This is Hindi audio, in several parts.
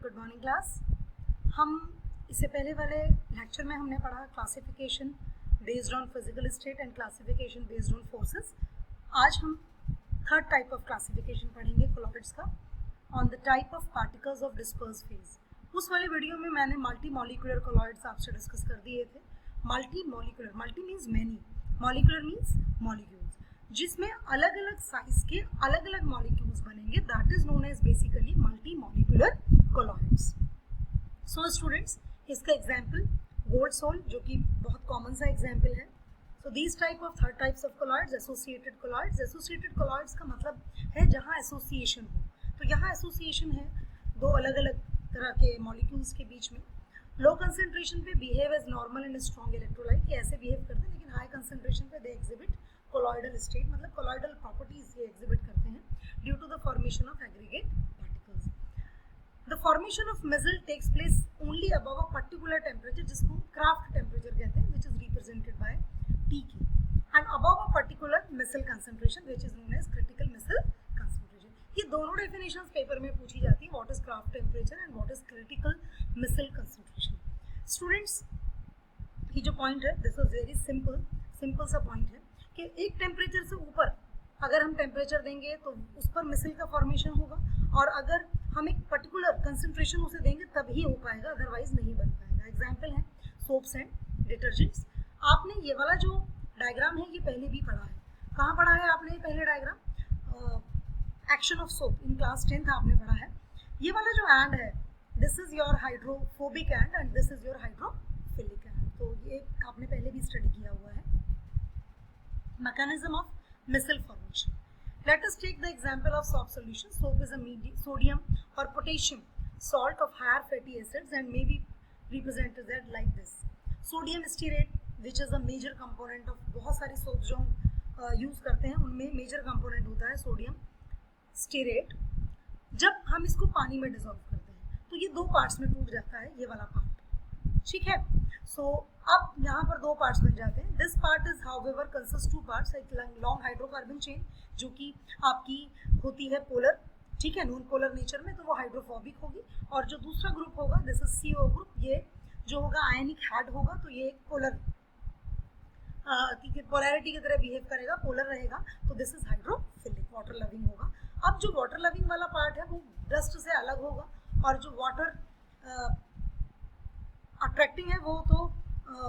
Good morning class. हम इससे पहले वाले लेक्चर में हमने पढ़ा classification based on physical state and classification based on forces. आज हम थर्ड टाइप ऑफ क्लासिफिकेशन पढ़ेंगे कोलॉइड्स का, on the type of particles of disperse phase. उस वाले वीडियो में मैंने मल्टी मॉलिक्यूलर कोलॉइड्स आपसे डिस्कस कर दिए थे। Multi molecular, multi means many, molecular means molecules, जिसमें अलग अलग साइज के अलग अलग मॉलिक्यूल्स बनेंगे, that is known as basically multi molecular colloids. So students, इसका एग्जांपल गोल्ड सोल, जो कि बहुत कॉमन सा एग्जांपल है। So these type of third types of colloids, associated colloids. Associated colloids का मतलब है जहाँ एसोसिएशन हो। तो यहाँ एसोसिएशन है दो अलग अलग तरह के मॉलिक्यूल्स के बीच में। लो कंसेंट्रेशन पे behave as normal and strong electrolyte, ये ऐसे बिहेव करते हैं, लेकिन हाई कंसेंट्रेशन पे दे एग्जिबिट कोलॉइडल स्टेट, मतलब कोलॉइडल प्रॉपर्टीज ये एग्जिबिट करते हैं due to the formation of aggregate particles. The formation of micelle takes place only above a particular temperature, जिसको हम क्राफ्ट टेम्परेचर कहते हैं, which is represented by Tk, and above a particular micelle concentration which is known as critical micelle concentration. ये दोनों डेफिनेशंस पेपर में पूछी जाती है, what is Krafft temperature and what is critical micelle concentration. Students, ये जो पॉइंट है दिस इज वेरी सिंपल सा पॉइंट है कि एक टेम्परेचर से ऊपर अगर हम टेम्परेचर देंगे तो उस पर मिसल का फॉर्मेशन होगा, और अगर हम एक पर्टिकुलर कंसंट्रेशन उसे देंगे तभी हो पाएगा, अदरवाइज नहीं बन पाएगा। एग्जांपल है सोप्स एंड डिटर्जेंट्स। आपने ये वाला जो डायग्राम है ये पहले भी पढ़ा है। कहाँ पढ़ा है आपने पहले diagram? Action of soap in class 10th आपने पढ़ा है। ये वाला जो एंड है, this is your hydrophobic and this is your hydrophilic and. तो ये आपने पहले भी स्टडी किया हुआ है। Mechanism of missile formation. Let us take the example of soap solution. Soap is a sodium or potassium salt of higher fatty acids and may be represented like this. Sodium stearate, which is a major component of बहुत सारी soaps जो हम यूज करते हैं, उनमें major component होता है सोडियम स्टीरेट। जब हम इसको पानी में डिजोल्व करते हैं तो ये दो पार्ट्स में टूट जाता है, ये वाला पार्ट, ठीक है। सो अब यहाँ पर दो पार्ट्स बन जाते हैं। This part is however consist two parts, एक लॉन्ग हाइड्रोकार्बन चेन जो कि आपकी होती है पोलर, ठीक है, नॉन पोलर नेचर में, तो वो हाइड्रोफोबिक होगी। और जो दूसरा ग्रुप होगा दिस इज CO ग्रुप, ये जो होगा आयनिक हैड होगा, तो ये एक पोलर पोलैरिटी की तरह बिहेव करेगा, पोलर रहेगा, तो this is hydrophilic, water loving होगा। अब जो वाटर लविंग वाला पार्ट है वो डस्ट से अलग होगा, और जो वाटर अट्रैक्टिंग है वो तो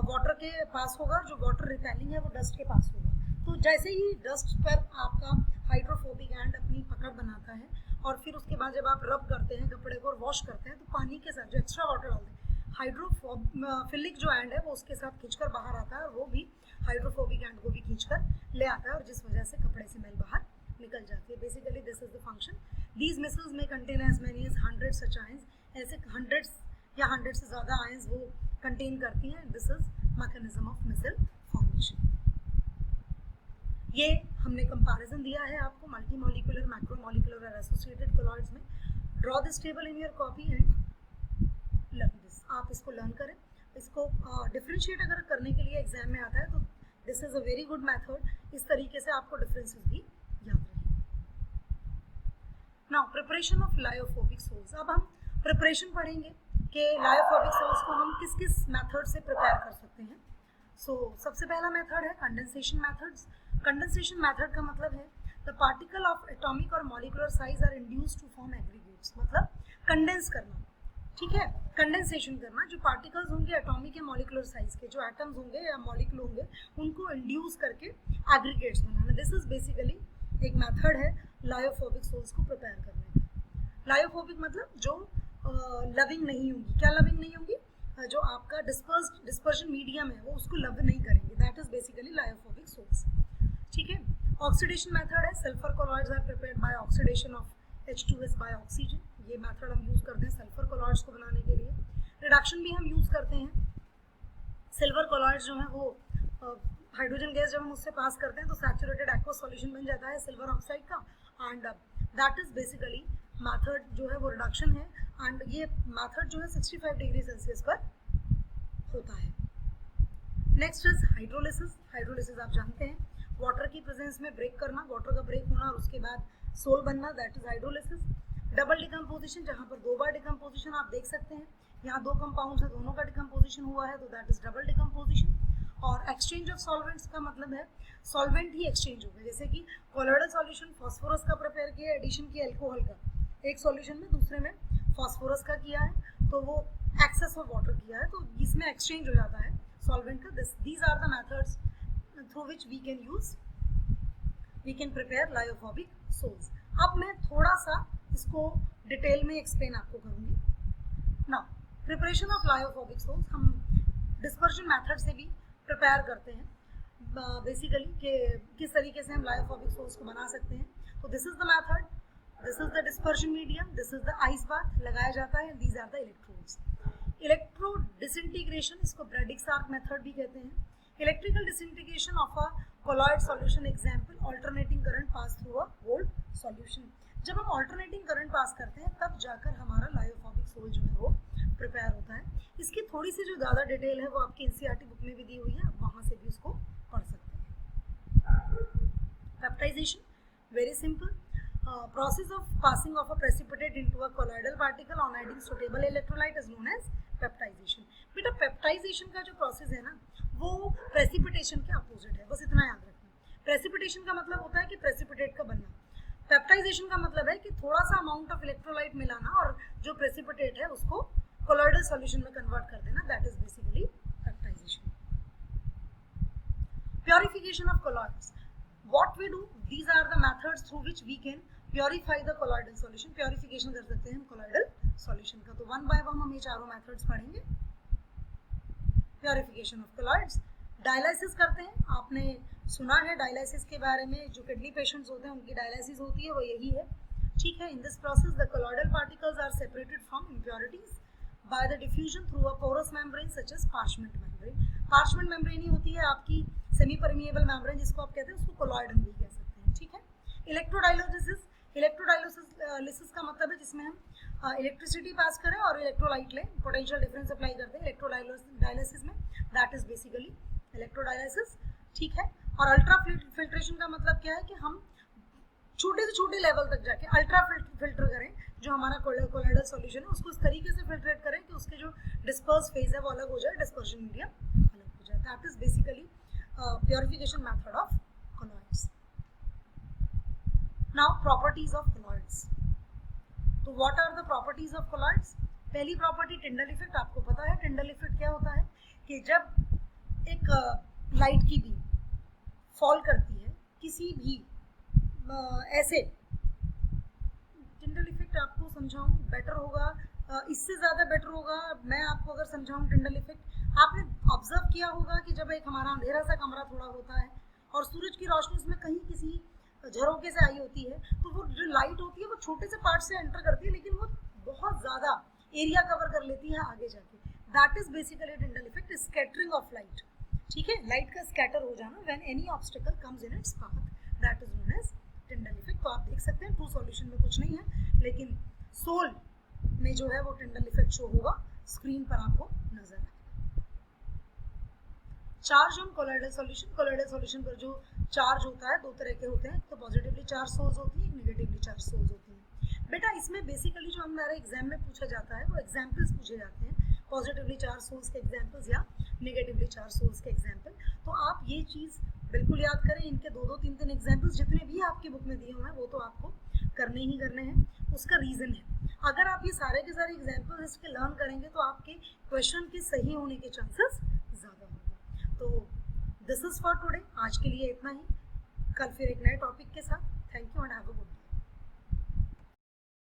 वाटर के पास होगा, जो वाटर रिपेलिंग है वो डस्ट के पास होगा। तो जैसे ही डस्ट पर आपका हाइड्रोफोबिक एंड अपनी पकड़ बनाता है, और फिर उसके बाद जब आप रब करते हैं कपड़े को और वॉश करते हैं, तो पानी के साथ जो एक्स्ट्रा वाटर डालते हैं, हाइड्रोफिलिक जो एंड है वो उसके साथ खींचकर बाहर आता है, और वो भी हाइड्रोफोबिक एंड को भी खींचकर ले आता है, और जिस वजह से कपड़े से मैल बाहर निकल जाती है। Basically this is the function. These micelles में कंटेन एज मेनी एज 100 सच आयंस, ऐसे 100 या 100 से ज़्यादा आयंस वो कंटेन करती हैं। This is mechanism of micelle formation. ये हमने कंपैरिजन दिया है आपको मल्टी मॉलिक्यूलर, मैक्रो मॉलिक्यूलर और एसोसिएटेड कोलॉइड्स में। Draw this table in your copy and learn this. आप इसको लर्न करें। इसको डिफ्रेंशिएट अगर करने के लिए एग्जाम में आता है तो this is a very good method. इस तरीके से आपको डिफरेंसेस भी याद रहेंगे। Now preparation of lyophobic sols. अब हम प्रिपरेशन पढ़ेंगे कि लायोफोबिक सोल्स को हम किस किस मेथड से प्रिपेयर कर सकते हैं। सो सबसे पहला मेथड है कंडेंसेशन मेथड्स। कंडेंसेशन मेथड का मतलब है द पार्टिकल ऑफ एटॉमिक और molecular size are induced to form aggregates, मतलब कंडेंस करना, ठीक है, कंडेंसेशन करना। जो पार्टिकल्स होंगे एटॉमिक या मॉलिक्यूलर साइज के, जो एटम्स होंगे या मॉलिक्यूल होंगे, उनको इंड्यूस करके aggregates banana. This is basically एक मेथड है लायोफोबिक सोल्स को प्रिपेयर करने का। लायोफोबिक मतलब जो लविंग नहीं होंगी। क्या लविंग नहीं होंगी? जो आपका डिस्पर्जन मीडियम है वो उसको लव नहीं करेंगे, that is basically lyophobic sols, ठीक है। ऑक्सीडेशन मेथड है। Sulphur colloids are prepared by oxidation of H2S by oxygen. ये मेथड हम यूज करते हैं सल्फर कोलॉइड्स को बनाने के लिए। रिडक्शन भी हम यूज करते हैं। सिल्वर कोलॉइड्स जो है वो हाइड्रोजन गैस जब हम उससे पास करते हैं तो सैचुरेटेड एक्वा सॉल्यूशन बन जाता है सिल्वर ऑक्साइड का, and that is basically method जो है वो रिडक्शन है। एंड ये मेथड जो है 65 डिग्री सेल्सियस पर होता है। Next is hydrolysis. हाइड्रोलिसिस आप जानते हैं, वाटर की प्रेजेंस में ब्रेक करना, वाटर का ब्रेक होना और उसके बाद सोल बनना, that is hydrolysis. Double decomposition, जहाँ पर 2 बार डिकम्पोजिशन आप देख सकते हैं, यहाँ 2 कंपाउंड्स है, दोनों का डिकम्पोजिशन हुआ है, तो दैट इज डबल डिकम्पोजिशन। और एक्सचेंज ऑफ सॉल्वेंट्स का मतलब है सॉल्वेंट ही एक्सचेंज हो गया, जैसे कि कोलोइडल सॉल्यूशन फॉस्फोरस का प्रिपेयर किया, एडिशन किया अल्कोहल का, एक सॉल्यूशन में दूसरे में फॉस्फोरस का किया है, तो वो एक्सेस ऑफ वाटर किया है, तो इसमें एक्सचेंज हो जाता है सॉल्वेंट का। These are the methods through which we can prepare lyophobic sols. अब मैं थोड़ा सा इसको डिटेल में एक्सप्लेन आपको करूंगी। Now preparation of lyophobic sols हम डिस्पर्शन मेथड से भी प्रिपेयर करते हैं बेसिकली कि किस तरीके से हम लायोफोबिक सोल्स को बना सकते हैं। तो this is the method, this is the dispersion medium, this is the ice bath लगाया जाता है, these are the electrodes. Electro disintegration, इसको ब्रैडिक्स आर्क मेथड भी कहते हैं। Electrical disintegration of a colloid solution, example alternating current pass through a gold solution. जब हम अल्टरनेटिंग करंट पास करते हैं तब जाकर हमारा लायोफोबिक सोल जो है वो प्रिपेयर होता है। इसकी थोड़ी सी जो ज़्यादा डिटेल है वो आपकी एनसीईआरटी बुक में भी दी हुई है, आप वहाँ से भी उसको पढ़ सकते हैं। Peptization, very simple, process of passing of a precipitate into a colloidal particle on adding suitable electrolyte is known as peptization। बेटा पेप्टाइजेशन का जो प्रोसेस है ना वो प्रेसिपिटेशन के अपोजिट है, बस इतना याद रखना। प्रेसिपिटेशन का मतलब होता है कि प्रेसिपिटेट का बनना, पेप्टाइजेशन का मतलब है कि थोड़ा सा अमाउंट ऑफ इलेक्ट्रोलाइट मिलाना और जो प्रेसिपिटेट है उसको कोलॉइडल सॉल्यूशन में कन्वर्ट कर देना, that is basically peptization. Purification of colloids, what we do, these are the methods through which we can purify the colloidal solution। Purification कर सकते हैं हम colloidal solution का, तो वन बाय वन हम ये चारों मेथड्स पढ़ेंगे। प्योरिफिकेशन ऑफ colloids, डायलिसिस करते हैं, आपने सुना है डायलिसिस के बारे में, जो किडनी पेशेंट्स होते हैं उनकी डायलिसिस होती है वो यही है, ठीक है। In this process the colloidal particles are separated from impurities by the diffusion through a porous membrane such as parchment membrane। parchment membrane ही होती है आपकी सेमी परमिएबल मेम्ब्रेन जिसको आप कहते हैं, उसको कोलॉइडन भी कह सकते हैं, ठीक है। इलेक्ट्रोडायलिसिस, इलेक्ट्रोडायलिसिस का मतलब है जिसमें हम इलेक्ट्रिसिटी पास करें और इलेक्ट्रोलाइट लें, पोटेंशियल डिफरेंस अप्लाई करते हैं इलेक्ट्रोडायलिसिस में, दैट इज बेसिकली इलेक्ट्रोडायलिसिस, ठीक है। और अल्ट्रा फिल्ट्रेशन का मतलब क्या है कि हम छोटे से छोटे लेवल तक जाके अल्ट्रा फिल्टर करें जो हमारा कोलॉइडल सॉल्यूशन है, उसको इस तरीके से फिल्ट्रेट करें कि उसके जो डिस्पर्स फेज है वो अलग हो जाए, डिस्पर्शन मीडियम अलग हो जाए, that is basically purification method of colloids। Now properties of colloids, तो what are the properties of colloids? पहली प्रॉपर्टी टिंडल इफेक्ट, आपको पता है टिंडल इफेक्ट क्या होता है कि जब एक लाइट की बीम फॉल करती है किसी भी ऐसे, टिंडल इफेक्ट आपको समझाऊं बेटर होगा, इससे ज़्यादा बेटर होगा मैं आपको अगर समझाऊं टिंडल इफेक्ट। आपने ऑब्जर्व किया होगा कि जब एक हमारा अंधेरा सा कमरा थोड़ा होता है और सूरज की रोशनी उसमें कहीं किसी झरोके से आई होती है, तो वो जो लाइट होती है वो छोटे से पार्ट से एंटर करती है लेकिन वो बहुत ज़्यादा एरिया कवर कर लेती है आगे जाके, that is basically Tyndall effect, scattering of light, ठीक है। लाइट का स्कैटर हो जाना when any obstacle comes in its path, that is known as Tyndall effect. तो आप देख सकते हैं ट्रू सॉल्यूशन में कुछ नहीं है, लेकिन सोल में जो है वो टिंडल इफेक्ट शो होगा, स्क्रीन पर आपको नजर आएगा। Charge on colloidal solution, colloidal solution पर जो चार्ज होता है दो तरह के होते हैं, तो पॉजिटिवली चार्ज सोल्स होती है, एक नेगेटिवली चार्ज सोल्स होती है। बेटा इसमें बेसिकली जो हमारे एग्जाम में पूछा जाता है वो एग्जाम्पल्स पूछे जाते हैं, पॉजिटिवली चार्ज सोल्स के एग्जाम्पल्स या नेगेटिवली चार्ज सोल्स के एग्जाम्पल। तो आप ये चीज़ बिल्कुल याद करें, इनके दो दो तीन तीन एग्जाम्पल्स जितने भी आपकी बुक में दिए हुए हैं वो तो आपको करने ही करने हैं। उसका रीज़न है, अगर आप ये सारे के सारे एग्जाम्पल्स इसके लर्न करेंगे तो आपके क्वेश्चन के सही होने के चांसेस ज़्यादा होंगे। तो दिस इज़ फॉर टुडे, आज के लिए इतना ही, कल फिर एक नए टॉपिक